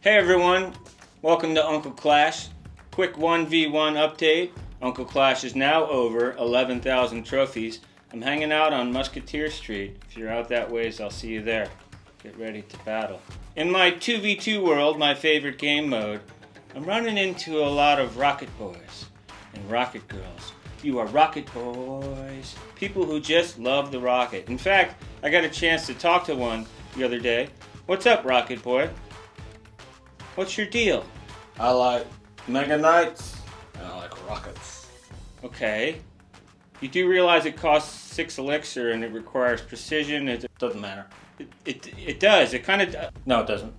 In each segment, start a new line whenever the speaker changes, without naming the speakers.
Hey everyone, welcome to Uncle Clash. Quick 1v1 update. Uncle Clash is now over 11,000 trophies. I'm hanging out on Musketeer Street. If you're out that ways, I'll see you there. Get ready to battle. In my 2v2 world, my favorite game mode, I'm running into a lot of rocket boys and rocket girls. You are rocket boys. People who just love the rocket. In fact, I got a chance to talk to one the other day. What's up, rocket boy? What's your deal?
I like Mega Knights and I like rockets.
Okay. You do realize it costs 6 elixir and it requires precision. It
Doesn't matter.
It does. It kind of...
No, it doesn't.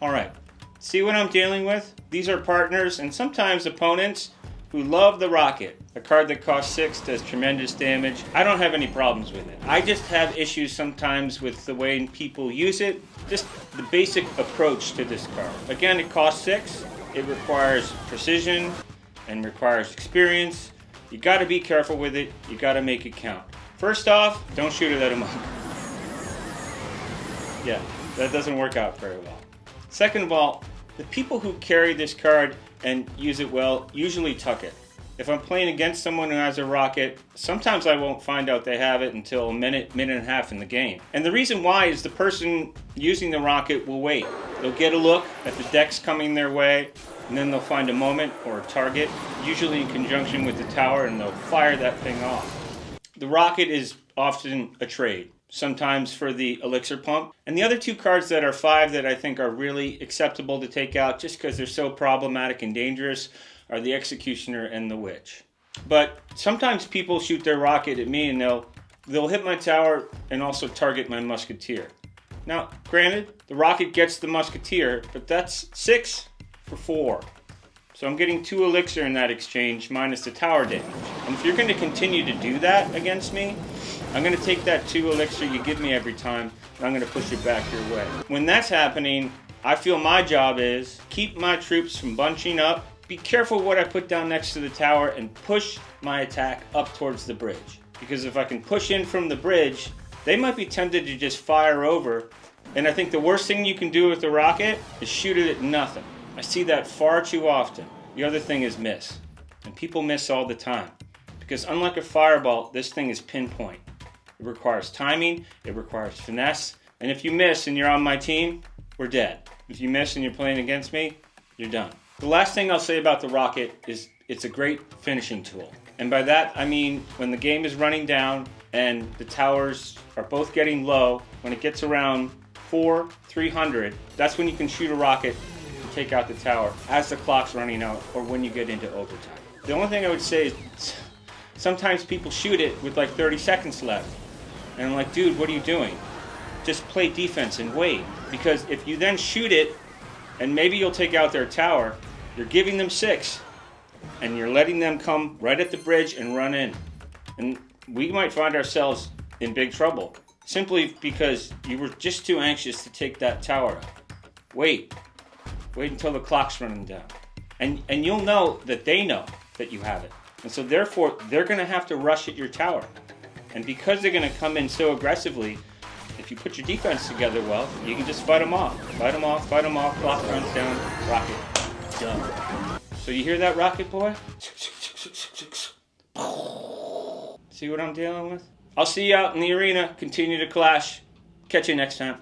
Alright. See what I'm dealing with? These are partners and sometimes opponents who love the rocket. A card that costs 6 does tremendous damage. I don't have any problems with it. I just have issues sometimes with the way people use it. Just the basic approach to this card. Again, it costs 6. It requires precision and requires experience. You gotta be careful with it. You gotta make it count. First off, don't shoot it at a monk. Yeah, that doesn't work out very well. Second of all, the people who carry this card and use it well usually tuck it. If I'm playing against someone who has a rocket, sometimes I won't find out they have it until a minute and a half in the game. And the reason why is the person using the rocket will wait. They'll get a look at the decks coming their way, and then they'll find a moment or a target, usually in conjunction with the tower, and they'll fire that thing off. The rocket is often a trade, sometimes for the elixir pump. And the other two cards that are 5 that I think are really acceptable to take out just because they're so problematic and dangerous are the Executioner and the Witch. But sometimes people shoot their rocket at me and they'll hit my tower and also target my Musketeer. Now, granted, the rocket gets the Musketeer, but that's 6 for 4. So I'm getting 2 elixir in that exchange minus the tower damage. And if you're going to continue to do that against me, I'm going to take that 2 elixir you give me every time and I'm going to push it back your way. When that's happening, I feel my job is keep my troops from bunching up. Be careful what I put down next to the tower and push my attack up towards the bridge. Because if I can push in from the bridge, they might be tempted to just fire over. And I think the worst thing you can do with the rocket is shoot it at nothing. I see that far too often. The other thing is miss. And people miss all the time. Because unlike a fireball, this thing is pinpoint. It requires timing, it requires finesse. And if you miss and you're on my team, we're dead. If you miss and you're playing against me, you're done. The last thing I'll say about the rocket is it's a great finishing tool. And by that, I mean when the game is running down and the towers are both getting low, when it gets around 300, that's when you can shoot a rocket to take out the tower as the clock's running out or when you get into overtime. The only thing I would say is sometimes people shoot it with like 30 seconds left. And I'm like, dude, what are you doing? Just play defense and wait. Because if you then shoot it and maybe you'll take out their tower, you're giving them 6, and you're letting them come right at the bridge and run in. And we might find ourselves in big trouble, simply because you were just too anxious to take that tower out. Wait until the clock's running down. And you'll know that they know that you have it. And so therefore, they're gonna have to rush at your tower. And because they're gonna come in so aggressively, if you put your defense together well, you can just fight them off. Fight them off, clock runs down, rocket. Done. So you hear that, rocket boy? See what I'm dealing with? I'll see you out in the arena. Continue to clash. Catch you next time.